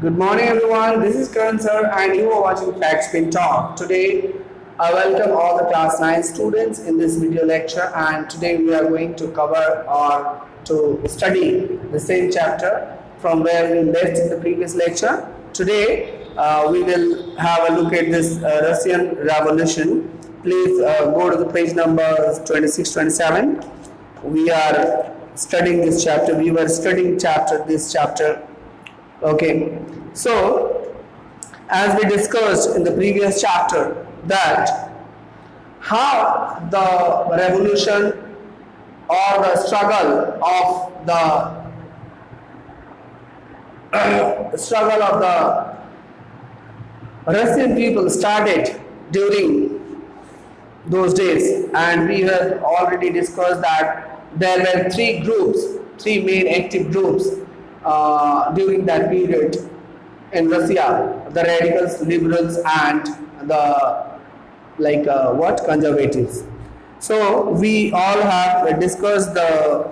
Good morning, everyone. This is Karan sir, and you are watching Fact Spin Talk. Today, I welcome all the class 9 students in this video lecture, and today we are going to cover or to study the same chapter from where we left in the previous lecture. Today, we will have a look at this Russian Revolution. Please go to the page number 26-27. We are studying this chapter. We were studying this chapter. Okay, so as we discussed in the previous chapter that how the revolution or the struggle of the Russian people started during those days, and we have already discussed that there were three main active groups during that period in Russia: the radicals, liberals, and the conservatives. So we all have discussed the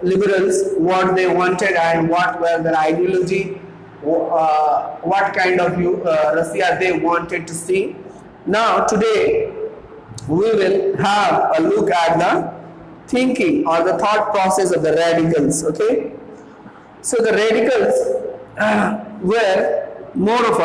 liberals, what they wanted and what were their ideology, what kind of Russia they wanted to see. Now today we will have a look at the thinking or the thought process of the radicals. Okay. So the radicals were more of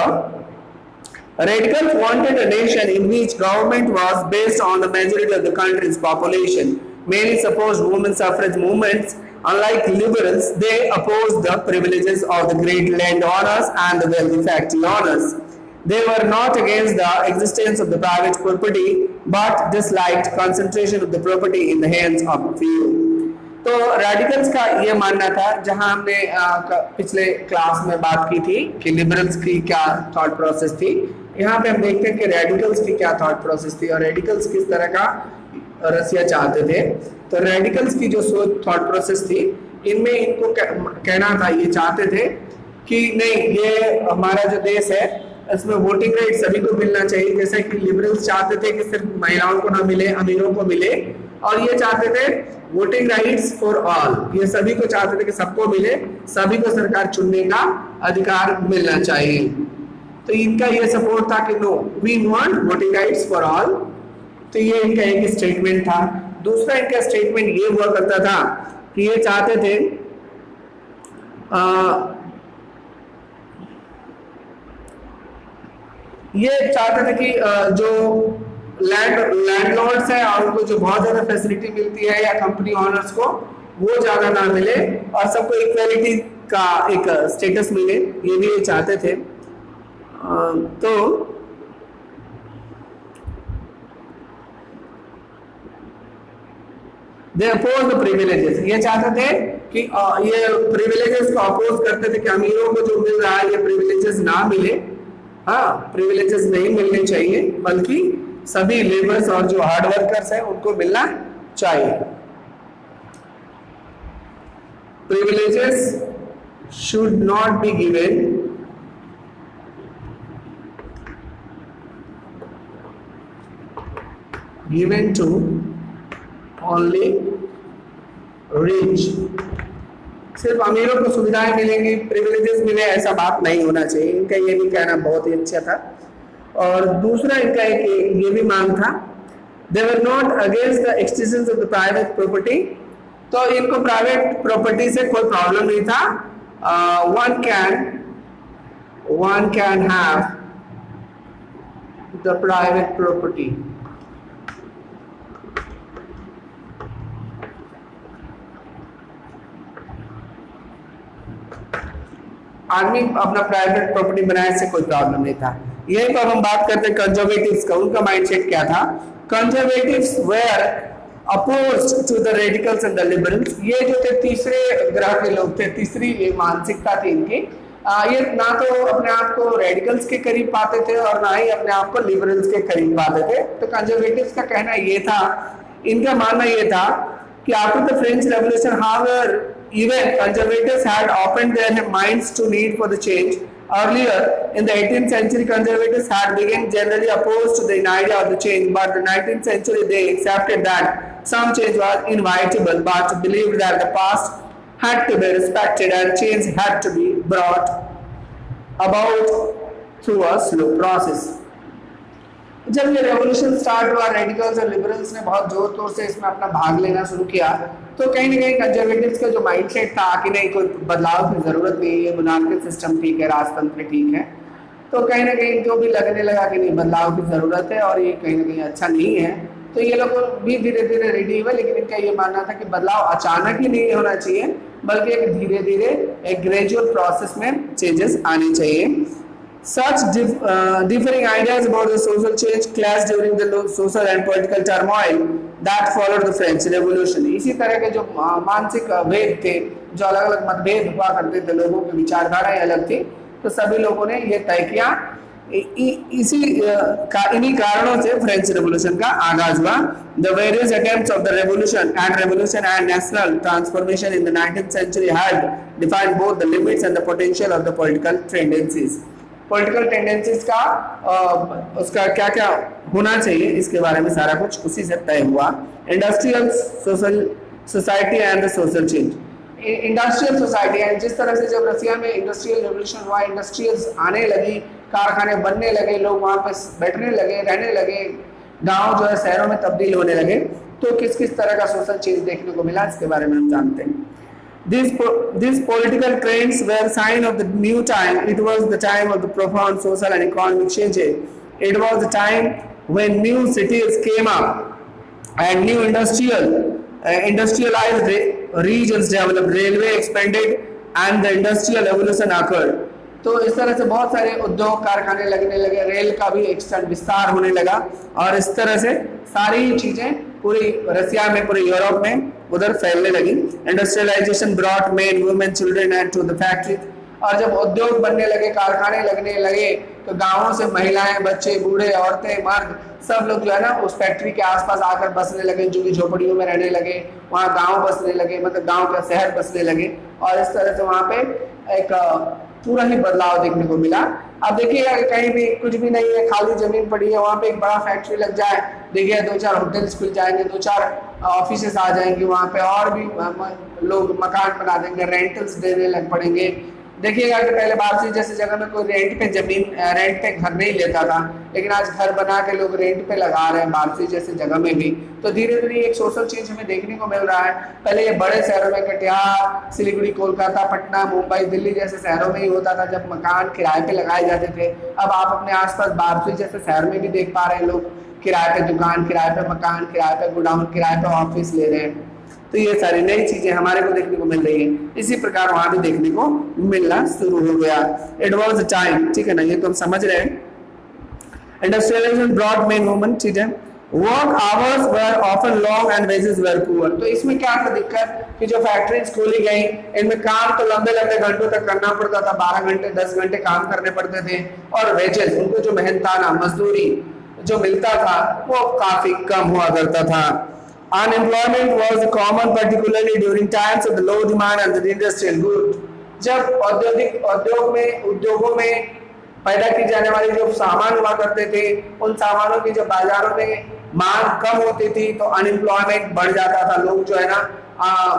radicals wanted a nation in which government was based on the majority of the country's population. Many supposed women suffrage movements. Unlike liberals, they opposed the privileges of the great landowners and the wealthy factory owners. They were not against the existence of the private property, but disliked concentration of the property in the hands of few. तो radicals का ये मानना था, जहां हमने पिछले class में बात की थी कि लिबरल्स की क्या थॉट प्रोसेस थी, यहाँ पे हम देखते हैं कि रेडिकल्स की क्या थॉट प्रोसेस थी और रेडिकल्स किस तरह का रसिया चाहते थे। तो रेडिकल्स की जो सोच थॉट प्रोसेस थी, इनमें इनको कहना था, ये चाहते थे कि नहीं, ये हमारा जो देश है इसमें वोटिंग राइट सभी को मिलना चाहिए। जैसे कि लिबरल्स चाहते थे कि सिर्फ महिलाओं को ना मिले, अमीरों को मिले, और ये चाहते थे वोटिंग राइट्स फॉर ऑल, ये सभी को चाहते थे कि सबको मिले, सभी को सरकार चुनने का अधिकार मिलना चाहिए। तो इनका ये सपोर्ट था कि no, we want voting rights for all. तो ये इनका एक स्टेटमेंट था। दूसरा इनका स्टेटमेंट ये हुआ करता था कि ये चाहते थे कि जो लैंडलॉर्ड्स है और उनको जो बहुत ज्यादा फैसिलिटी मिलती है या कंपनी ओनर्स को, वो ज्यादा ना मिले और सबको इक्वालिटी का एक स्टेटस मिले, ये भी ये चाहते थे। तो दे अपोज द प्रिविलेजेस, ये चाहते थे कि ये प्रिविलेजेस को अपोज करते थे कि अमीरों को जो मिल रहा है ये प्रिविलेजेस ना मिले। हाँ, प्रिविलेजेस नहीं मिलने चाहिए, बल्कि सभी लेबर्स और जो हार्ड वर्कर्स हैं उनको मिलना चाहिए। Privileges should not be given to only rich. सिर्फ अमीरों को सुविधाएं मिलेंगी, प्रिविलेजेस मिले, ऐसा बात नहीं होना चाहिए। इनका ये भी कहना बहुत ही अच्छा था। और दूसरा इनका एक ये भी मांग था, they were not against the extension of the private property. तो इनको प्राइवेट प्रॉपर्टी से कोई प्रॉब्लम नहीं था। One can have the private property. आदमी अपना प्राइवेट प्रॉपर्टी बनाने से कोई प्रॉब्लम नहीं था। यही तो हम बात करते हैं कंजर्वेटिव्स का। उनका माइंडसेट क्या था? Conservatives were opposed to the radicals and the liberals. ये जो थे तीसरे ग्रह के लोग थे, तीसरी मानसिकता थी इनकी। ये ना तो अपने आप को रेडिकल्स के करीब पाते थे और ना ही अपने आप को लिबरल्स के करीब पाते थे। तो कंजर्वेटिव्स का कहना ये था, इनका मानना ये था कि after the French revolution, however, even conservatives had opened their minds to need for the change. Earlier in the 18th century, conservatives had begun generally opposed to the idea of the change, but the 19th century they accepted that some change was inevitable, but believed that the past had to be respected and change had to be brought about through a slow process. जब ये revolution start हुआ, radicals और liberals ने बहुत जोर तोर से इसमें अपना भाग लेना शुरू किया, तो कहीं ना कहीं कंजर्वेटिव्स का जो माइंडसेट था कि नहीं कोई बदलाव की जरूरत नहीं है, मोनार्किक सिस्टम ठीक है, राजतंत्र ठीक है, तो कहीं ना कहीं इनको भी लगने लगा कि नहीं बदलाव की जरूरत है और ये कहीं ना कहीं अच्छा नहीं है, तो ये लोग भी धीरे धीरे रेडी हुए। लेकिन इनका ये मानना था कि बदलाव अचानक ही नहीं होना चाहिए, बल्कि एक धीरे धीरे एक ग्रेजुअल प्रोसेस में चेंजेस आने चाहिए। Such differing ideas about the social change clashed during the social and political turmoil that followed the French Revolution. इसी तरह के जो मानसिक भेद थे, जो अलग अलग मतभेद हुआ करते थे, लोगों की विचारधाराएं अलग थी, तो सभी लोगों ने ये तय किया, इन्हीं कारणों से फ्रेंच रेवोल्यूशन का आगाज हुआ। The various attempts of the revolution and national transformation in the 19th century had defined both the limits and the potential of the political tendencies. Political tendencies का उसका क्या क्या होना चाहिए, इसके बारे में सारा कुछ उसी से तय हुआ। Industrial social society and the social change. Industrial society and जिस तरह से जब रसिया में इंडस्ट्रियल रेवोल्यूशन हुआ, इंडस्ट्रियल्स आने लगी, कारखाने बनने लगे, लोग वहाँ पे बैठने लगे, रहने लगे, गांव जो है शहरों में तब्दील होने लगे, तो किस किस तरह का सोशल चेंज देखने को मिला, इसके बारे में हम जानते हैं। These political trends were a sign of the new time. It was the time of the profound social and economic changes. It was the time when new cities came up and new industrialized regions developed, railway expanded, and the industrial evolution occurred. तो इस तरह से बहुत सारे उद्योग कारखाने लगने लगे, रेल का भी विस्तार होने लगा, और इस तरह से सारी चीजें पूरी रसिया में, पूरे यूरोप में उधर फैलने लगी। Industrialisation brought men women children and to the factories. और जब उद्योग बनने लगे, कारखाने लगने लगे, तो गांवों से महिलाएं, बच्चे, बूढ़े, औरतें, मर्द, सब लोग जो है ना उस फैक्ट्री के आसपास आकर बसने लगे, जो कि झोपड़ियों में रहने लगे, वहाँ गांव बसने लगे, मतलब गांव का शहर बसने लगे, और इस तरह से वहाँ पे एक पूरा ही बदलाव देखने को मिला। अब देखिएगा कहीं भी कुछ भी नहीं है, खाली जमीन पड़ी है, वहाँ पे एक बड़ा फैक्ट्री लग जाए, देखिए 2-4 होटल्स खुल जाएंगे, 2-4 ऑफिसेस आ जाएंगे, वहाँ पे और भी लोग मकान बना देंगे, रेंटल्स देने लग पड़ेंगे। देखिएगा कि पहले वाराणसी जैसे जगह में कोई रेंट पे जमीन, रेंट पे घर नहीं लेता था, लेकिन आज घर बना के लोग रेंट पे लगा रहे हैं वाराणसी जैसे जगह में भी। तो धीरे धीरे एक सोशल चेंज हमें देखने को मिल रहा है। पहले ये बड़े शहरों में, कटिहार, सिलीगुड़ी, कोलकाता, पटना, मुंबई, दिल्ली जैसे शहरों में ही होता था, जब मकान किराए पे लगाए जाते थे। अब आप अपने आसपास वाराणसी जैसे शहर में भी देख पा रहे हैं, लोग किराए पे दुकान, किराए पे मकान, किराए पे गोडाउन, किराए पे ऑफिस ले रहे हैं। तो ये सारी नई चीजें हमारे को देखने को मिल रही है। इसी प्रकार वहां भी देखने को मिलना शुरू हो गया। इट वॉज टाइम, ठीक है ना, ये तो हम समझ रहे हैं। इंडस्ट्रियलाइजेशन ब्रॉट मेन वुमन, ठीक है। Work hours were often long and wages were poor. तो इसमें क्या था दिक्कत कि जो फैक्ट्रीज खोली गई, इनमें काम तो लंबे लंबे घंटों तक करना पड़ता था, 12 घंटे 10 घंटे काम करने पड़ते थे, और वेजेस, उनको जो मेहनताना मजदूरी जो मिलता था वो काफी कम हुआ करता था। Unemployment was common particularly during times of the low demand and the industrial goods. जब उद्योगों में पैदा की जाने वाली जो सामान हुआ करते थे, उन सामानों की जब बाजारों में मांग कम होती थी तो अनएम्प्लॉयमेंट बढ़ जाता था, लोग जो है ना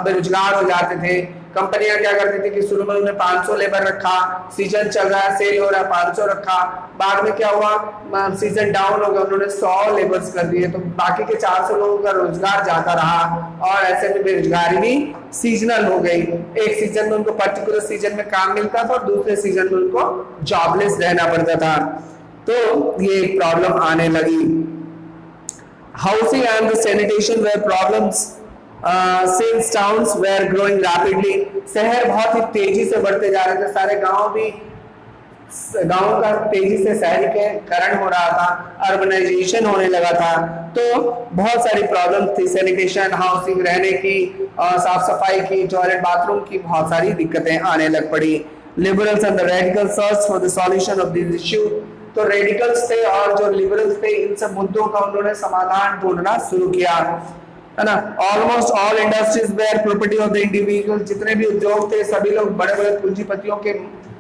बेरोजगार हो जाते थे। कंपनियां क्या करती थी कि शुरू में उन्हें 500 लेबर रखा, सीजन चल रहा है, सेल हो रहा है, 500 रखा, बाद में क्या हुआ, सीजन डाउन हो गया, उन्होंने 100 लेबर्स कर दिए, तो बाकी के 400 लोगों का रोजगार जाता रहा, और ऐसे में बेरोजगारी भी सीजनल हो गई। एक सीजन में उनको पर्टिकुलर सीजन में काम मिलता था और दूसरे सीजन में उनको जॉबलेस रहना पड़ता था, तो ये एक प्रॉब्लम आने लगी। Housing and the sanitation were problems since towns were growing rapidly. शहर बहुत ही तेजी से बढ़ते जा रहे थे, सारे गांव का तेजी से शहरीकरण हो रहा था, अर्बनाइजेशन होने लगा था, तो बहुत सारी प्रॉब्लम थी, सैनिटेशन, हाउसिंग, रहने की, साफ सफाई की, टॉयलेट बाथरूम की बहुत सारी दिक्कतें आने लग पड़ी। Liberals and the radicals search for the solution of this issue. तो रेडिकल्स थे और जो लिबरल्स थे, इन सब मुद्दों का उन्होंने समाधान ढूंढना शुरू किया, है ना। Almost all industries were property of the individual. जितने भी उद्योग थे सभी लोग बड़े बड़े पूंजीपतियों के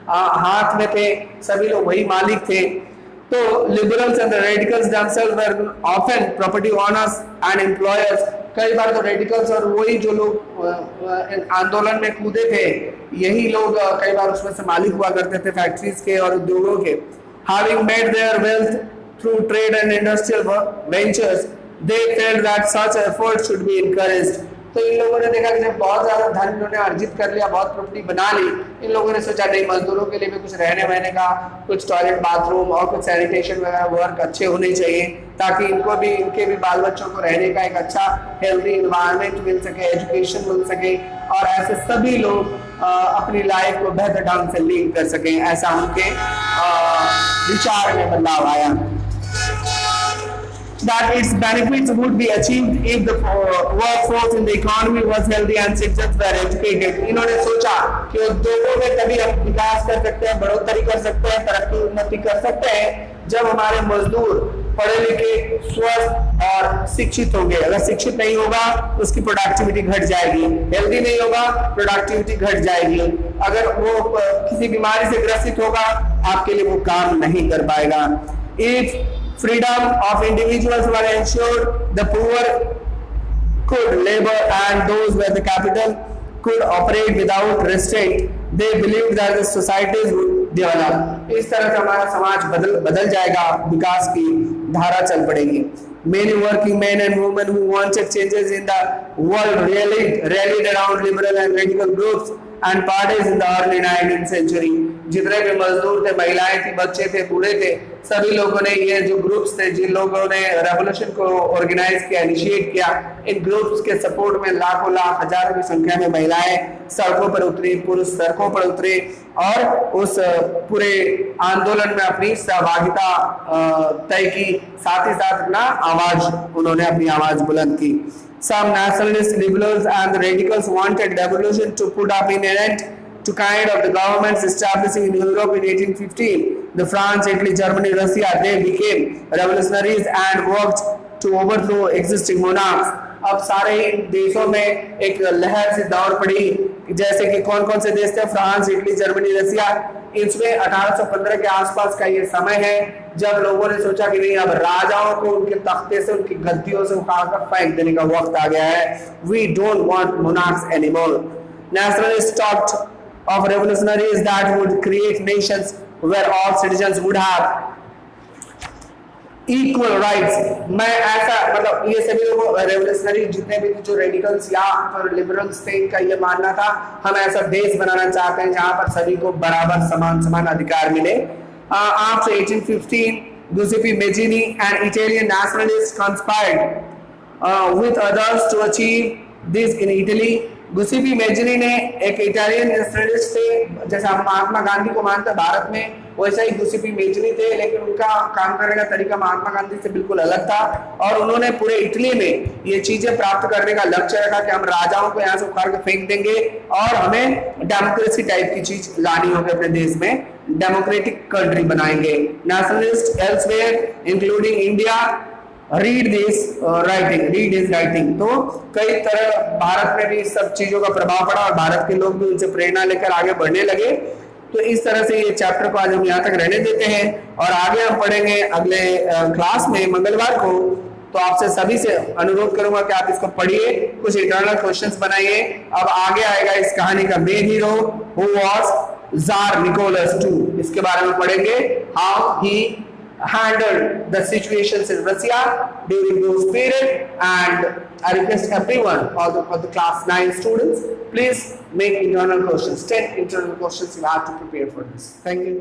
हाथ में थे, सभी लोग वही मालिक थे। तो liberals and the radicals themselves were often property owners and employers। कई बार तो रेडिकल्स और वही जो लोग आंदोलन में कूदे थे, यही लोग कई बार उसमें से मालिक हुआ करते थे फैक्ट्रीज के और उद्योगों के। Having made their wealth through trade and industrial ventures, they felt that such efforts should be encouraged. तो इन लोगों ने देखा कि जब बहुत ज्यादा धन इन्होंने अर्जित कर लिया, बहुत प्रॉपर्टी बना ली, इन लोगों ने सोचा नहीं, मजदूरों के लिए भी कुछ रहने वहने का, कुछ टॉयलेट बाथरूम और कुछ सैनिटेशन वगैरह वर्क अच्छे होने चाहिए, ताकि इनको भी, इनके भी बाल बच्चों को रहने का एक अच्छा हेल्दी इन्वायरमेंट मिल सके, एजुकेशन मिल सके, और ऐसे सभी लोग अपनी लाइफ को बेहतर ढंग से लीड कर सकें। ऐसा उनके विचार में बदलाव आया। That its benefits would be achieved if the workforce in the economy was healthy and citizens were educated. इन्होंने सोचा कि उद्योगों में तभी हम विकास कर सकते हैं, बढ़ोतरी कर सकते हैं, तरक्की उन्नति कर सकते हैं, जब हमारे मजदूर पढ़े लिखे, स्वस्थ और शिक्षित होंगे। अगर शिक्षित नहीं होगा उसकी प्रोडक्टिविटी घट जाएगी, हेल्दी नहीं होगा प्रोडक्टिविटी घट जाएगी, अगर वो किसी बीमारी से ग्रसित होगा आपके लिए वो काम नहीं कर पाएगा। If freedom of individuals were ensured, the poor could labor and those with the capital could operate without restraint. They believed that the societies would develop. इस तरह से हमारा समाज बदल जाएगा, विकास की धारा चल पड़ेगी। Many working men and women who wanted changes in the world rallied around liberal and radical groups and parties in the early 19th century. जितने भी मजदूर थे, महिलाएं थी, बच्चे थे, बूढ़े थे, सभी लोगों ने, ये जो ग्रुप्स थे, जिन लोगों ने रेवोल्यूशन को ऑर्गेनाइज किया, इनिशिएट किया, इन ग्रुप्स के सपोर्ट में लाखों लाख हजारों की संख्या में महिलाएं सड़कों पर उतरी, पुरुष सड़कों पर उतरे और उस पूरे आंदोलन में अपनी सहभागिता तय की, साथ ही साथ अपना आवाज, उन्होंने अपनी आवाज बुलंद की। Some nationalist liberals and the radicals wanted revolution to put up an end to kind of the governments establishing in Europe in 1815. The France, Italy, Germany, Russia, they became revolutionaries and worked to overthrow existing monarchs. अब सारे देशों में एक लहर से दौड़ पड़ी, जैसे कि कौन कौन से देश थे, फ्रांस, इटली, जर्मनी, रसिया। इसमें 1815 के आसपास का ये समय है जब लोगों ने सोचा कि नहीं, अब राजाओं को उनके तख्ते से, उनकी गद्दियों से उठाकर फेंक देने का वक्त आ गया है। We don't want monarchs anymore. Nationalists talked of revolutionaries that would create nations where all citizens would have equal rights. मैं ऐसा, मतलब ये सभी लोग रेवोल्यूशनरी जितने भी जो रेडिकल्स या फिर लिबरल्स थे, इनका ये मानना था हम ऐसा देश बनाना चाहते हैं जहां पर सभी को बराबर समान अधिकार मिले। After 1815, Giuseppe Mazzini, an Italian nationalist, conspired with others to achieve this in Italy. Giuseppe Mazzini ने, एक इटालियन नेशनलिस्ट थे, जैसा हम महात्मा गांधी को मानते हैं भारत में, वैसा ही गुसेपी मेजिनी थे, लेकिन उनका काम करने का तरीका महात्मा गांधी से बिल्कुल अलग था और उन्होंने पूरे इटली में ये चीजें प्राप्त करने का लक्ष्य रखा कि हम राजाओं को यहाँ से उखाड़ के फेंक देंगे और हमें डेमोक्रेसी टाइप की चीज लानी होगी अपने देश में, डेमोक्रेटिक कंट्री बनाएंगे। Nationalist elsewhere including India read this writing. तो कई तरह भारत में भी इस सब चीजों का प्रभाव पड़ा और भारत के लोग भी उनसे प्रेरणा लेकर आगे बढ़ने लगे। तो इस तरह से ये चैप्टर को आज हम यहाँ तक रहने देते हैं और आगे हम पढ़ेंगे अगले क्लास में मंगलवार को। तो आपसे सभी से अनुरोध करूंगा कि आप इसको पढ़िए, कुछ इंटरनल क्वेश्चंस बनाइए। अब आगे आएगा इस कहानी का main hero, who was tsar Nicholas II। इसके बारे में पढ़ेंगे, how he handled the situations in Russia during those period, and I request everyone, all the class 9 students, please make internal questions, 10 internal questions you have to prepare for this. Thank you.